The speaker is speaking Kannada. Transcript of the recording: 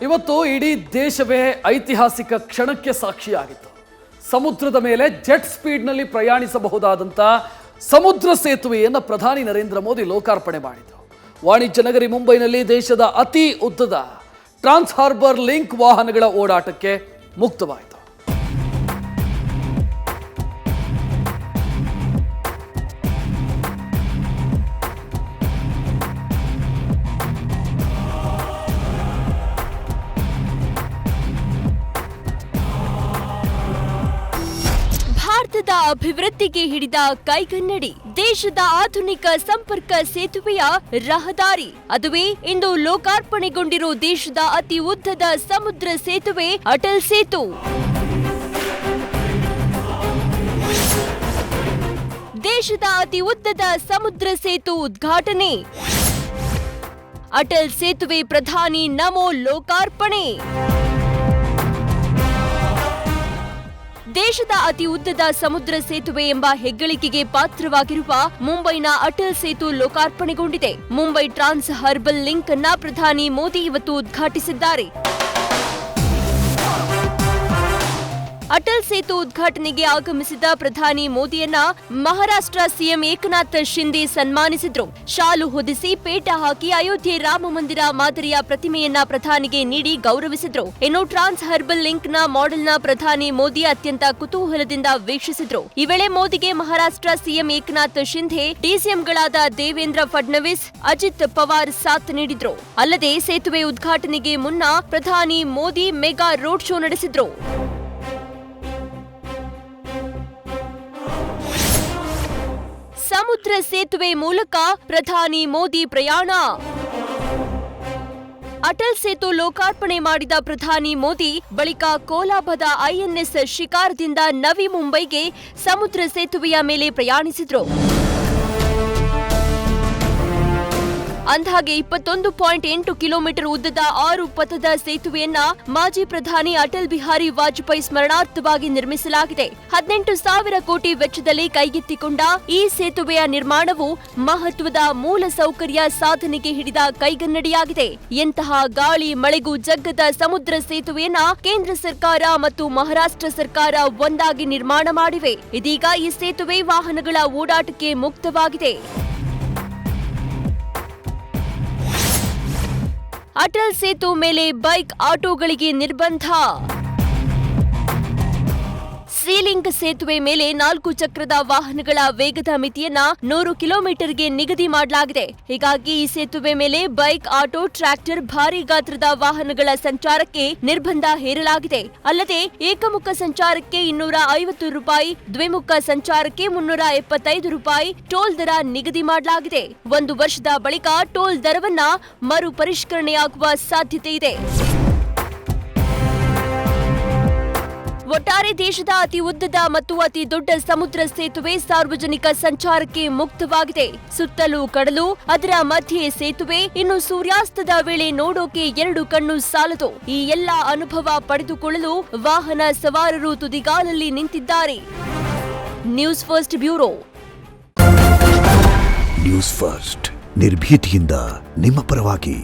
ಇವತ್ತು ಇಡೀ ದೇಶವೇ ಐತಿಹಾಸಿಕ ಕ್ಷಣಕ್ಕೆ ಸಾಕ್ಷಿಯಾಗಿತ್ತು. ಸಮುದ್ರದ ಮೇಲೆ ಜೆಟ್ ಸ್ಪೀಡ್ನಲ್ಲಿ ಪ್ರಯಾಣಿಸಬಹುದಾದಂಥ ಸಮುದ್ರ ಸೇತುವೆಯನ್ನು ಪ್ರಧಾನಿ ನರೇಂದ್ರ ಮೋದಿ ಲೋಕಾರ್ಪಣೆ ಮಾಡಿದರು. ವಾಣಿಜ್ಯ ನಗರಿ ಮುಂಬೈನಲ್ಲಿ ದೇಶದ ಅತಿ ಉದ್ದದ ಟ್ರಾನ್ಸ್ ಹಾರ್ಬರ್ ಲಿಂಕ್ ವಾಹನಗಳ ಓಡಾಟಕ್ಕೆ ಮುಕ್ತವಾಯಿತು. ಭಾರತದ ಅಭಿವೃದ್ಧಿಗೆ ಹಿಡಿದ ಕೈಗನ್ನಡಿ, ದೇಶದ ಆಧುನಿಕ ಸಂಪರ್ಕ ಸೇತುವೆಯ ರಹದಾರಿ. ಅದುವೇ ಇಂದು ಲೋಕಾರ್ಪಣೆಗೊಂಡಿರೋ ದೇಶದ ಅತಿ ಉದ್ದದ ಸಮುದ್ರ ಸೇತುವೆ ಅಟಲ್ ಸೇತು. ದೇಶದ ಅತಿ ಉದ್ದದ ಸಮುದ್ರ ಸೇತು ಉದ್ಘಾಟನೆ. ಅಟಲ್ ಸೇತುವೆ ಪ್ರಧಾನಿ ನಮೋ ಲೋಕಾರ್ಪಣೆ. ದೇಶದ ಅತಿ ಉದ್ದದ ಸಮುದ್ರ ಸೇತುವೆ ಎಂಬ ಹೆಗ್ಗಳಿಕೆಗೆ ಪಾತ್ರವಾಗಿರುವ ಮುಂಬೈನ ಅಟಲ್ ಸೇತು ಲೋಕಾರ್ಪಣೆಗೊಂಡಿದೆ. ಮುಂಬೈ ಟ್ರಾನ್ಸ್ ಹಾರ್ಬರ್ ಲಿಂಕ್ ಅನ್ನ ಪ್ರಧಾನಿ ಮೋದಿ ಇವತ್ತು ಉದ್ಘಾಟಿಸಿದ್ದಾರೆ. ಅಟಲ್ ಸೇತು ಉದ್ಘಾಟನೆಗೆ ಆಗಮಿಸಿದ ಪ್ರಧಾನಿ ಮೋದಿಯನ್ನ ಮಹಾರಾಷ್ಟ್ರ ಸಿಎಂ ಏಕನಾಥ್ ಶಿಂದೆ ಸನ್ಮಾನಿಸಿದ್ರು. ಶಾಲು ಹೊದಿಸಿ ಪೇಟ ಹಾಕಿ ಅಯೋಧ್ಯೆ ರಾಮ ಮಂದಿರ ಮಾದರಿಯ ಪ್ರತಿಮೆಯನ್ನ ಪ್ರಧಾನಿಗೆ ನೀಡಿ ಗೌರವಿಸಿದ್ರು. ಇನ್ನು ಟ್ರಾನ್ಸ್ ಹಾರ್ಬರ್ ಲಿಂಕ್ ನ ಮಾಡೆಲ್ನ ಪ್ರಧಾನಿ ಮೋದಿ ಅತ್ಯಂತ ಕುತೂಹಲದಿಂದ ವೀಕ್ಷಿಸಿದ್ರು. ಈ ವೇಳೆ ಮೋದಿಗೆ ಮಹಾರಾಷ್ಟ್ರ ಸಿಎಂ ಏಕನಾಥ್ ಶಿಂದೆ, ಡಿಸಿಎಂಗಳಾದ ದೇವೇಂದ್ರ ಫಡ್ನವೀಸ್, ಅಜಿತ್ ಪವಾರ್ ಸಾಥ್ ನೀಡಿದ್ರು. ಅಲ್ಲದೆ ಸೇತುವೆ ಉದ್ಘಾಟನೆಗೆ ಮುನ್ನ ಪ್ರಧಾನಿ ಮೋದಿ ಮೆಗಾ ರೋಡ್ ಶೋ ನಡೆಸಿದ್ರು. ಸಮುದ್ರ ಸೇತುವೆ ಮೂಲಕ ಪ್ರಧಾನಿ ಮೋದಿ ಪ್ರಯಾಣ. ಅಟಲ್ ಸೇತು ಲೋಕಾರ್ಪಣೆ ಮಾಡಿದ ಪ್ರಧಾನಿ ಮೋದಿ ಬಳಿಕ ಕೋಲಾಬದ ಐಎನ್ಎಸ್ ಶಿಕಾರ್ದಿಂದ ನವಿ ಮುಂಬೈಗೆ ಸಮುದ್ರ ಸೇತುವೆಯ ಮೇಲೆ ಪ್ರಯಾಣಿಸಿದ್ರು. ಅಂದ್ಹಾಗೆ 21.8 ಕಿಲೋಮೀಟರ್ ಉದ್ದದ 6 ಪಥದ ಸೇತುವೆಯನ್ನ ಮಾಜಿ ಪ್ರಧಾನಿ ಅಟಲ್ ಬಿಹಾರಿ ವಾಜಪೇಯಿ ಸ್ಮರಣಾರ್ಥವಾಗಿ ನಿರ್ಮಿಸಲಾಗಿದೆ. 18,000 ಕೋಟಿ ವೆಚ್ಚದಲ್ಲಿ ಕೈಗೆತ್ತಿಕೊಂಡ ಈ ಸೇತುವೆಯ ನಿರ್ಮಾಣವು ಮಹತ್ವದ ಮೂಲ ಸೌಕರ್ಯ ಸಾಧನೆಗೆ ಹಿಡಿದ ಕೈಗನ್ನಡಿಯಾಗಿದೆ. ಎಂತಹ ಗಾಳಿ ಮಳೆಗೂ ಜಗ್ಗದ ಸಮುದ್ರ ಸೇತುವೆಯನ್ನ ಕೇಂದ್ರ ಸರ್ಕಾರ ಮತ್ತು ಮಹಾರಾಷ್ಟ್ರ ಸರ್ಕಾರ ಒಂದಾಗಿ ನಿರ್ಮಾಣ ಮಾಡಿವೆ. ಇದೀಗ ಈ ಸೇತುವೆ ವಾಹನಗಳ ಓಡಾಟಕ್ಕೆ ಮುಕ್ತವಾಗಿದೆ. ಅಟಲ್ ಸೇತು ಮೇಲೆ ಬೈಕ್, ಆಟೋಗಳಿಗೆ ನಿರ್ಬಂಧ. ಸೀಲಿಂಗ್ ಸೇತುವೆ ಮೇಲೆ 4 ಚಕ್ರದ ವಾಹನಗಳ ವೇಗದ ಮಿತಿಯನ್ನ 100 ಕಿಲೋಮೀಟರ್ಗೆ ನಿಗದಿ ಮಾಡಲಾಗಿದೆ. ಹೀಗಾಗಿ ಈ ಸೇತುವೆ ಮೇಲೆ ಬೈಕ್, ಆಟೋ, ಟ್ರ್ಯಾಕ್ಟರ್, ಭಾರೀ ಗಾತ್ರದ ವಾಹನಗಳ ಸಂಚಾರಕ್ಕೆ ನಿರ್ಬಂಧ ಹೇರಲಾಗಿದೆ. ಅಲ್ಲದೆ ಏಕಮುಖ ಸಂಚಾರಕ್ಕೆ 250 ರೂಪಾಯಿ, ದ್ವಿಮುಖ ಸಂಚಾರಕ್ಕೆ 375 ರೂಪಾಯಿ ಟೋಲ್ ದರ ನಿಗದಿ ಮಾಡಲಾಗಿದೆ. 1 ವರ್ಷದ ಬಳಿಕ ಟೋಲ್ ದರವನ್ನ ಮರು ಪರಿಷ್ಕರಣೆಯಾಗುವ ಸಾಧ್ಯತೆ ಇದೆ. ಒಟ್ಟಾರೆ ದೇಶದ ಅತಿ ಉದ್ದದ ಮತ್ತು ಅತಿ ದೊಡ್ಡ ಸಮುದ್ರ ಸೇತುವೆ ಸಾರ್ವಜನಿಕ ಸಂಚಾರಕ್ಕೆ ಮುಕ್ತವಾಗಿದೆ. ಸುತ್ತಲೂ ಕಡಲು, ಅದರ ಮಧ್ಯೆ ಸೇತುವೆ, ಇನ್ನು ಸೂರ್ಯಾಸ್ತದ ವೇಳೆ ನೋಡೋಕೆ 2 ಕಣ್ಣು ಸಾಲದು. ಈ ಎಲ್ಲ ಅನುಭವ ಪಡೆದುಕೊಳ್ಳಲು ವಾಹನ ಸವಾರರು ತುದಿಗಾಲಲ್ಲಿ ನಿಂತಿದ್ದಾರೆ. News first bureau. News first ನಿರ್ಭೀತಿಯಿಂದ ನಿಮ್ಮ ಪರವಾಗಿ.